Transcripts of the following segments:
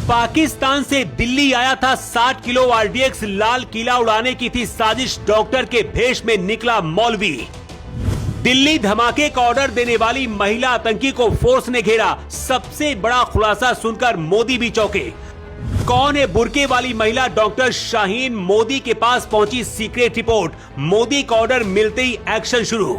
पाकिस्तान से दिल्ली आया था 60 किलो आरडीएक्स, लाल किला उड़ाने की थी साजिश, डॉक्टर के भेष में निकला मौलवी। दिल्ली धमाके का ऑर्डर देने वाली महिला आतंकी को फोर्स ने घेरा, सबसे बड़ा खुलासा सुनकर मोदी भी चौंके। कौन है बुर्के वाली महिला? डॉक्टर शाहीन। मोदी के पास पहुंची सीक्रेट रिपोर्ट, मोदी का ऑर्डर मिलते ही एक्शन शुरू।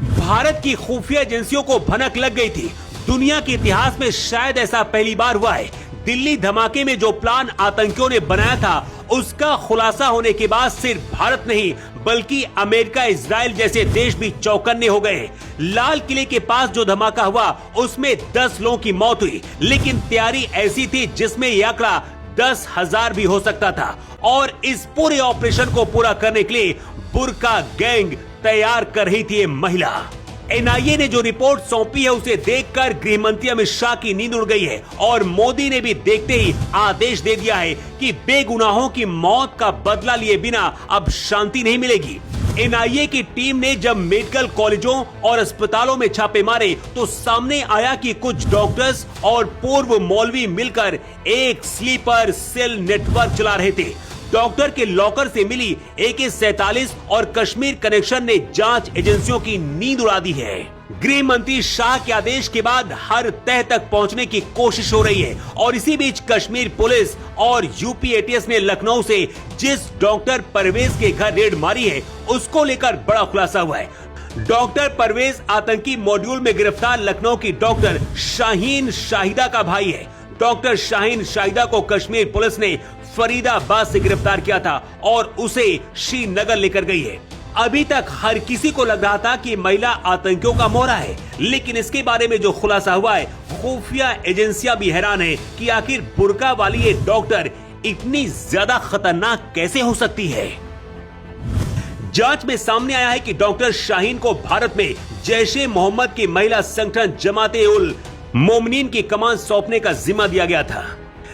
भारत की खुफिया एजेंसियों को भनक लग गई थी, दुनिया के इतिहास में शायद ऐसा पहली बार हुआ है। दिल्ली धमाके में जो प्लान आतंकियों ने बनाया था, उसका खुलासा होने के बाद सिर्फ भारत नहीं बल्कि अमेरिका, इजराइल जैसे देश भी चौकन्ने हो गए। लाल किले के पास जो धमाका हुआ उसमें 10 लोगों की मौत हुई, लेकिन तैयारी ऐसी थी जिसमें यह आंकड़ा 10,000 भी हो सकता था। और इस पूरे ऑपरेशन को पूरा करने के लिए बुर्का गैंग तैयार कर रही थी ये महिला। एनआईए ने जो रिपोर्ट सौंपी है उसे देखकर गृह मंत्री अमित शाह की नींद उड़ गई है और मोदी ने भी देखते ही आदेश दे दिया है कि बेगुनाहों की मौत का बदला लिए बिना अब शांति नहीं मिलेगी। एनआईए की टीम ने जब मेडिकल कॉलेजों और अस्पतालों में छापे मारे तो सामने आया कि कुछ डॉक्टर्स और पूर्व मौलवी मिलकर एक स्लीपर सेल नेटवर्क चला रहे थे। डॉक्टर के लॉकर से मिली AK-47 और कश्मीर कनेक्शन ने जांच एजेंसियों की नींद उड़ा दी है। गृह मंत्री शाह के आदेश के बाद हर तह तक पहुंचने की कोशिश हो रही है और इसी बीच कश्मीर पुलिस और यूपी ATS ने लखनऊ से जिस डॉक्टर परवेज के घर रेड मारी है उसको लेकर बड़ा खुलासा हुआ है। डॉक्टर परवेज आतंकी मॉड्यूल में गिरफ्तार लखनऊ की डॉक्टर शाहीन शाहिदा का भाई है। डॉक्टर शाहीन शाहिदा को कश्मीर पुलिस ने फरीदाबाद से गिरफ्तार किया था और उसे श्रीनगर लेकर गई है। अभी तक हर किसी को लग रहा था कि महिला आतंकियों का मोहरा है, लेकिन इसके बारे में जो खुलासा हुआ है, खुफिया एजेंसियां भी हैरान है कि आखिर बुर्का वाली ये डॉक्टर इतनी ज्यादा खतरनाक कैसे हो सकती है। जांच में सामने आया है कि डॉक्टर शाहीन को भारत में जैश-ए-मोहम्मद की महिला संगठन जमात-ए-उल-मोमिनीन की कमान सौंपने का जिम्मा दिया गया था।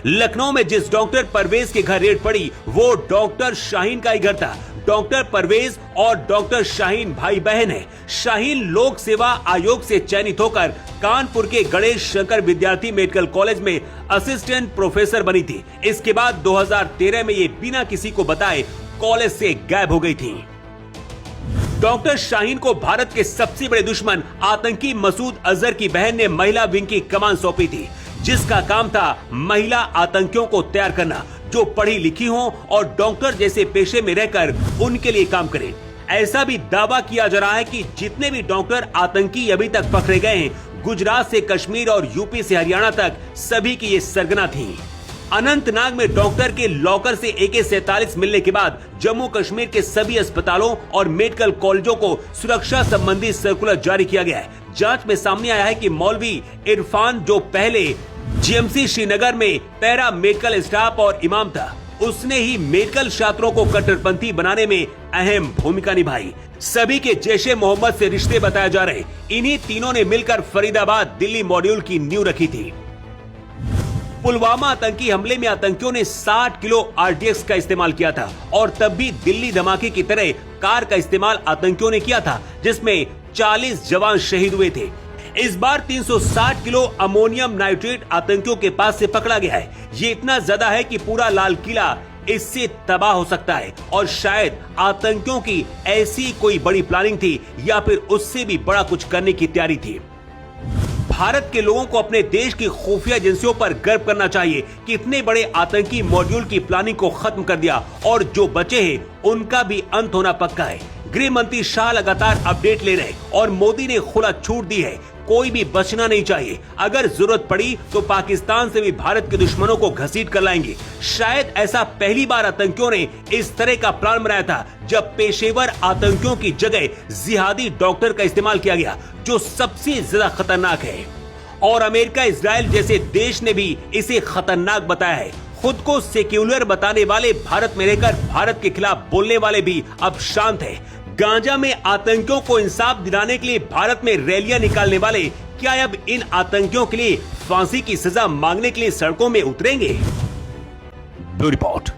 लखनऊ में जिस डॉक्टर परवेज के घर रेड पड़ी वो डॉक्टर शाहीन का ही घर था। डॉक्टर परवेज और डॉक्टर शाहीन भाई बहन है। शाहीन लोक सेवा आयोग से चयनित होकर कानपुर के गणेश शंकर विद्यार्थी मेडिकल कॉलेज में असिस्टेंट प्रोफेसर बनी थी। इसके बाद 2013 में ये बिना किसी को बताए कॉलेज से गायब हो गई थी। डॉक्टर शाहीन को भारत के सबसे बड़े दुश्मन आतंकी मसूद अजहर की बहन ने महिला विंग की कमान सौंपी थी, जिसका काम था महिला आतंकियों को तैयार करना जो पढ़ी लिखी हों और डॉक्टर जैसे पेशे में रहकर उनके लिए काम करें। ऐसा भी दावा किया जा रहा है कि जितने भी डॉक्टर आतंकी अभी तक पकड़े गए हैं, गुजरात से कश्मीर और यूपी से हरियाणा तक सभी की ये सरगना थी। अनंतनाग में डॉक्टर के लॉकर से AK-47 मिलने के बाद जम्मू कश्मीर के सभी अस्पतालों और मेडिकल कॉलेजों को सुरक्षा संबंधी सर्कुलर जारी किया गया है। जांच में सामने आया है कि मौलवी इरफान, जो पहले GMC श्रीनगर में पैरा मेडिकल स्टाफ और इमाम था, उसने ही मेडिकल छात्रों को कट्टरपंथी बनाने में अहम भूमिका निभाई। सभी के जैश-ए-मोहम्मद से रिश्ते बताए जा रहे। इन्हीं तीनों ने मिलकर फरीदाबाद दिल्ली मॉड्यूल की नींव रखी थी। पुलवामा आतंकी हमले में आतंकियों ने 60 किलो RDX का इस्तेमाल किया था और तब भी दिल्ली धमाके की तरह कार का इस्तेमाल आतंकियों ने किया था, जिसमें 40 जवान शहीद हुए थे। इस बार 360 किलो अमोनियम नाइट्रेट आतंकियों के पास से पकड़ा गया है। ये इतना ज्यादा है कि पूरा लाल किला इससे तबाह हो सकता है और शायद आतंकियों की ऐसी कोई बड़ी प्लानिंग थी या फिर उससे भी बड़ा कुछ करने की तैयारी थी। भारत के लोगों को अपने देश की खुफिया एजेंसियों पर गर्व करना चाहिए कि इतने बड़े आतंकी मॉड्यूल की प्लानिंग को खत्म कर दिया और जो बचे हैं उनका भी अंत होना पक्का है। गृह मंत्री शाह लगातार अपडेट ले रहे और मोदी ने खुला छूट दी है, कोई भी बचना नहीं चाहिए। अगर जरूरत पड़ी तो पाकिस्तान से भी भारत के दुश्मनों को घसीट कर लाएंगे। शायद ऐसा पहली बार आतंकियों ने इस तरह का प्लान बनाया था जब पेशेवर आतंकियों की जगह जिहादी डॉक्टर का इस्तेमाल किया गया, जो सबसे ज्यादा खतरनाक है। और अमेरिका, इजराइल जैसे देश ने भी इसे खतरनाक बताया है। खुद को सेक्युलर बताने वाले, भारत में रहकर भारत के खिलाफ बोलने वाले भी अब शांत है। गांजा में आतंकियों को इंसाफ दिलाने के लिए भारत में रैलियां निकालने वाले क्या अब इन आतंकियों के लिए फांसी की सजा मांगने के लिए सड़कों में उतरेंगे? Bureau report.